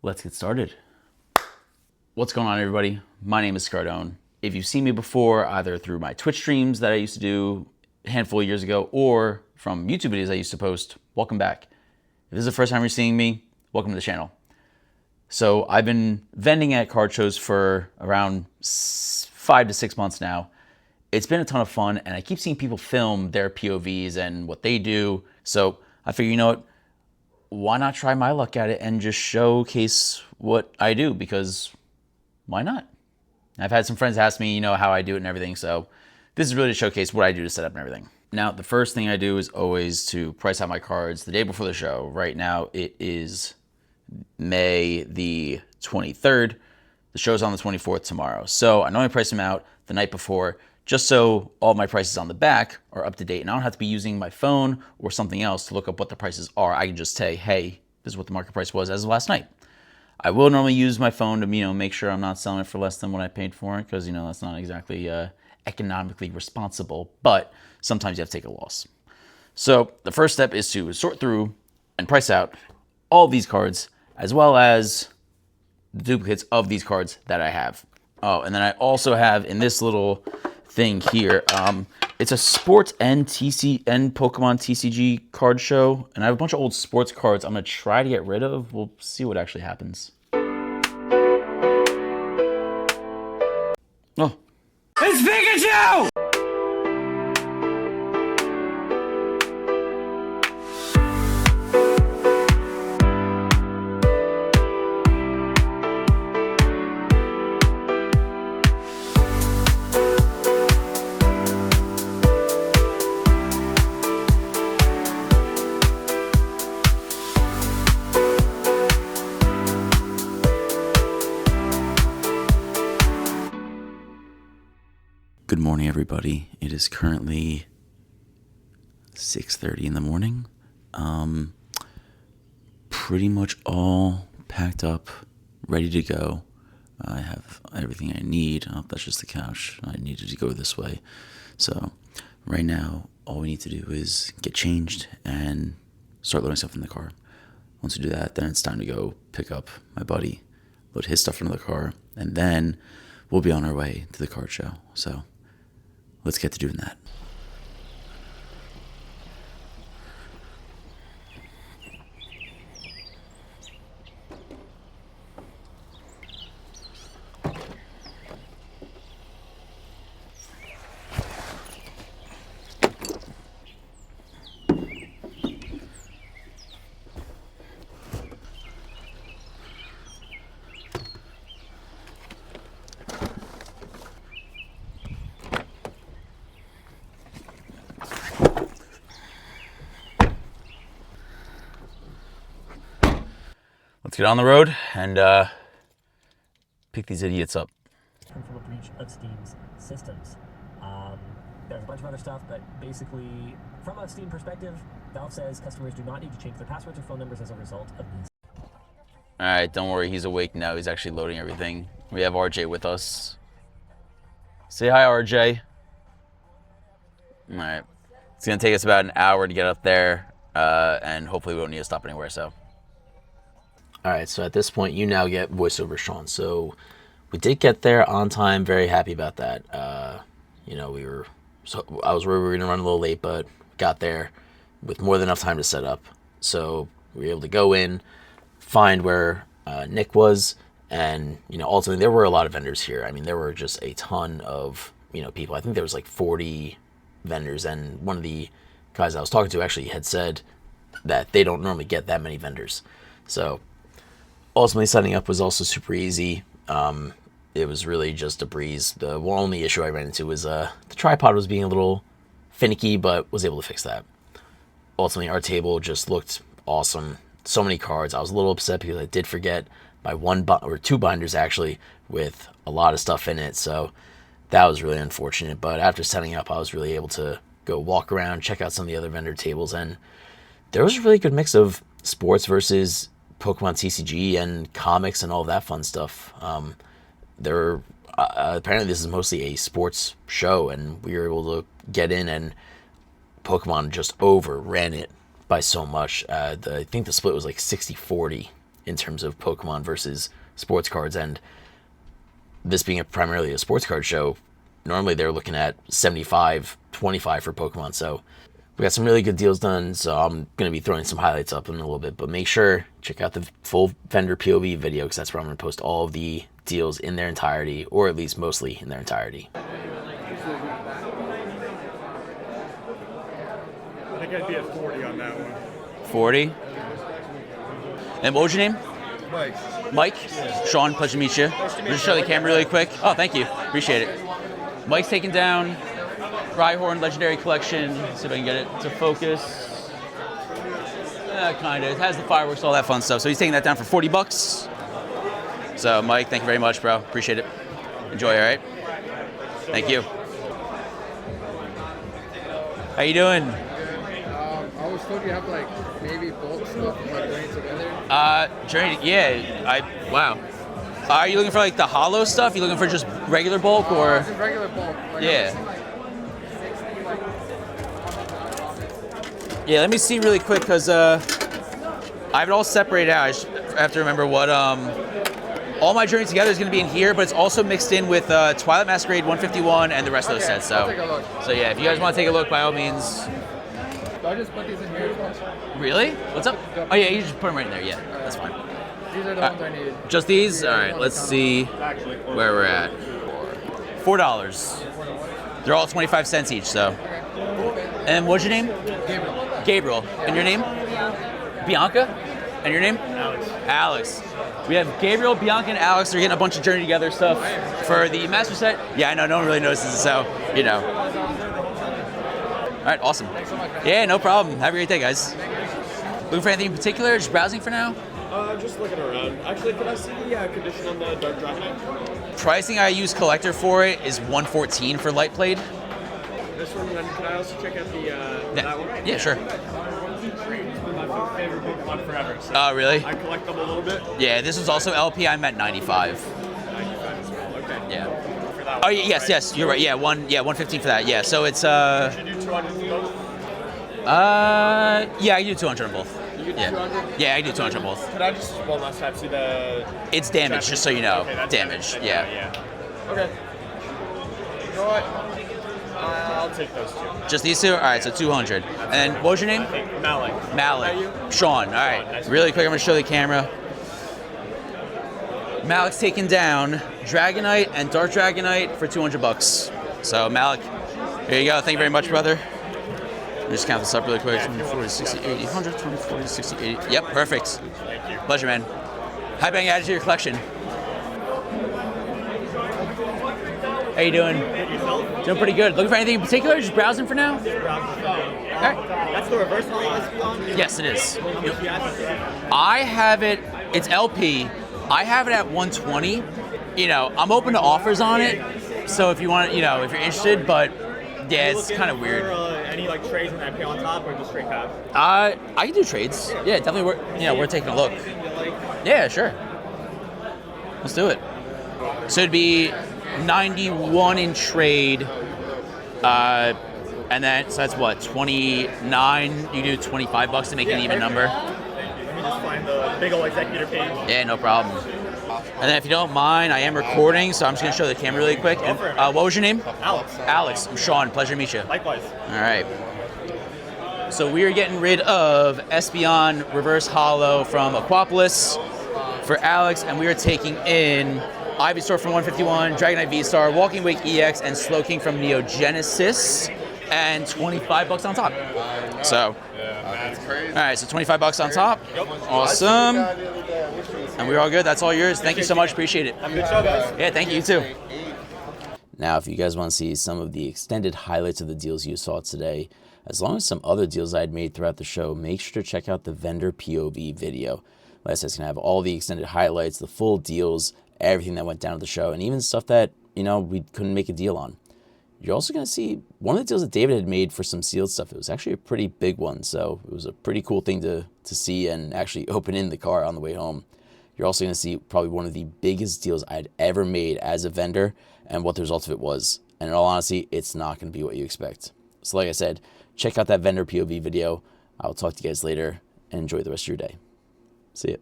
Let's get started. What's going on, everybody? My name is Scardone. If you've seen me before, either through my Twitch streams that I used to do a handful of years ago, or from YouTube videos I used to post, welcome back. If this is the first time you're seeing me, welcome to the channel. So I've been vending at card shows for around 5 to 6 months now. It's been a ton of fun, and I keep seeing people film their POVs and what they do. So I figure, you know what? Why not try my luck at it and just showcase what I do? Because why not? I've had some friends ask me, how I do it and everything. So this is really to showcase what I do to set up and everything. Now, the first thing I do is always to price out my cards the day before the show. Right now, it is May the 23rd. The show's on the 24th tomorrow. So I normally price them out the night before, just so all my prices on the back are up to date. And I don't have to be using my phone or something else to look up what the prices are. I can just say, hey, this is what the market price was as of last night. I will normally use my phone to, make sure I'm not selling it for less than what I paid for it, because, that's not exactly economically responsible, but sometimes you have to take a loss. So the first step is to sort through and price out all of these cards, as well as the duplicates of these cards that I have. Oh, and then I also have in this little thing here, it's a sports and Pokemon TCG card show, and I have a bunch of old sports cards I'm gonna try to get rid of. We'll see what actually happens. Oh, It's Pikachu! good morning, everybody. It is currently 6:30 in the morning. Pretty much all packed up, ready to go. I have everything I need. Oh, that's just the couch. I needed to go this way. So right now, all we need to do is get changed and start loading stuff in the car. Once we do that, then it's time to go pick up my buddy, load his stuff into the car, and then we'll be on our way to the card show. So let's get to doing that. Let's get on the road and pick these idiots up. From a breach of Steam's systems. There's a bunch of other stuff, but basically, from a Steam perspective, Valve says customers do not need to change their passwords or phone numbers as a result of these. All right, don't worry. He's awake now. He's actually loading everything. We have RJ with us. Say hi, RJ. All right. It's going to take us about an hour to get up there, and hopefully we don't need to stop anywhere, so. All right, so at this point, you now get voiceover Sean. So we did get there on time. Very happy about that. I was worried we were going to run a little late, but got there with more than enough time to set up. So we were able to go in, find where Nick was, and ultimately there were a lot of vendors here. I mean, there were just a ton of people. I think there was like 40 vendors, and one of the guys I was talking to actually had said that they don't normally get that many vendors. So ultimately, setting up was also super easy. It was really just a breeze. The only issue I ran into was the tripod was being a little finicky, but was able to fix that. Ultimately, our table just looked awesome. So many cards. I was a little upset because I did forget my two binders actually with a lot of stuff in it. So that was really unfortunate. But after setting up, I was really able to go walk around, check out some of the other vendor tables, and there was a really good mix of sports versus Pokemon TCG and comics and all that fun stuff. Apparently this is mostly a sports show, and we were able to get in, and Pokemon just overran it by so much. I think the split was like 60-40 in terms of Pokemon versus sports cards. And this being primarily a sports card show, normally they're looking at 75-25 for Pokemon. So we got some really good deals done. So I'm going to be throwing some highlights up in a little bit, but make sure check out the full vendor POV video, because that's where I'm going to post all of the deals in their entirety, or at least mostly in their entirety. I think I'd be at 40 on that one. 40. And what was your name? Mike. Mike? Sean, pleasure to meet you. Just show the camera really quick. Oh, thank you. Appreciate it. Mike's taking down Rhyhorn Legendary Collection. See if I can get it to focus. Kind of. It has the fireworks, all that fun stuff. So he's taking that down for 40 bucks. So, Mike, thank you very much, bro. Appreciate it. Enjoy, all right? Thank you. How you doing? I was told you have like maybe bulk stuff like bringing together. Journey, yeah. Wow. Are you looking for like the hollow stuff? You looking for just regular bulk or? Just regular bulk. Like, Yeah. I've seen, like, 60, like, Yeah, let me see really quick, because I have it all separated out. I have to remember what, all my Journey Together is going to be in here, but it's also mixed in with Twilight Masquerade 151 and the rest of those sets. I'll take a look. So yeah, if you guys want to take a look, by all means. Do I just put these in here as well? Really? What's up? Oh yeah, you just put them right in there. Yeah, that's fine. These are the ones I need. Just these? Yeah, All right, let's see where we're at. $4. They're all 25 cents each, so. And what's your name? Gabriel. Gabriel. And your name? Bianca. And your name? Alex. We have Gabriel, Bianca, and Alex. They're getting a bunch of Journey Together stuff for the Master Set. Yeah, I know, no one really notices, so, you know. All right, awesome. Thanks so much, man. Yeah, no problem. Have a great day, guys. Looking for anything in particular? Just browsing for now? Just looking around. Actually, can I see the condition on the Dark Dragonite? Pricing I use collector for it is $114 for light played. This one, then can I also check out the that one? Yeah, sure. It's been my favorite Pokemon forever. So Oh, really? I collect them a little bit. Yeah, this was also LP. I'm at 95. 95 as well. Okay. Yeah. For that Oh, one, yes, right? yes, you're right. Yeah, 115 for that. Yeah, so it's Should you do 200 for both? yeah, I do 200 on both. You do Yeah. 200? Yeah, I do 200 on both. Could I just one last time see the? It's damage, just so you know. Okay, that's Damage. Yeah. Okay. You know what? I'll take those two. Just these two? All right, so 200. And what was your name? Malik. Malik. How are you? Sean. All right. Nice to Really quick, I'm gonna show the camera. Malik's taking down Dragonite and Dark Dragonite for 200 bucks. So Malik, here you go. Thank you very much, brother. Let me just count this up really quick. 20, 40, 60, 80, 100, 20, 40, 60, 80. Yep, perfect. Thank you. Pleasure, man. How about you add it to your collection? How you doing? Doing pretty good. Looking for anything in particular? Just browsing for now? All right. That's the reverse on. Yes, it is. I have it. It's LP. I have it at 120. You know, I'm open to offers on it. So if you want, you know, if you're interested, but yeah, it's kind of weird. Any like trades when I pay on top or just straight cash? I can do trades. Yeah, definitely. We're taking a look. Yeah, sure. Let's do it. So it'd be 91 in trade, and then so that's what 29. You do 25 bucks to make an even number. Let me just find the big old executor page. Yeah, no problem. And then if you don't mind, I am recording, so I'm just gonna show the camera really quick. And, what was your name? Alex. Alex. I'm Sean. Pleasure to meet you. Likewise. All right. So we are getting rid of Espeon Reverse Hollow from Aquapolis for Alex, and we are taking in Ivysaur from 151, Dragonite V-Star, Walking Wake EX, and Slowking from Neogenesis, and 25 bucks on top. So, That's crazy. all right, so 25 bucks on top. Awesome. And we're all good. That's all yours. Thank you so much. Appreciate it. Have a good show, guys. Yeah, thank you. You too. Now, if you guys want to see some of the extended highlights of the deals you saw today, as long as some other deals I had made throughout the show, make sure to check out the vendor POV video. Like I said, it's going to have all the extended highlights, the full deals, everything that went down at the show, and even stuff that, you know, we couldn't make a deal on. You're also going to see one of the deals that David had made for some sealed stuff. It was actually a pretty big one, so it was a pretty cool thing to see and actually open in the car on the way home. You're also going to see probably one of the biggest deals I'd ever made as a vendor and what the result of it was. And in all honesty, it's not going to be what you expect. So like I said, check out that vendor POV video. I'll talk to you guys later and enjoy the rest of your day. See ya.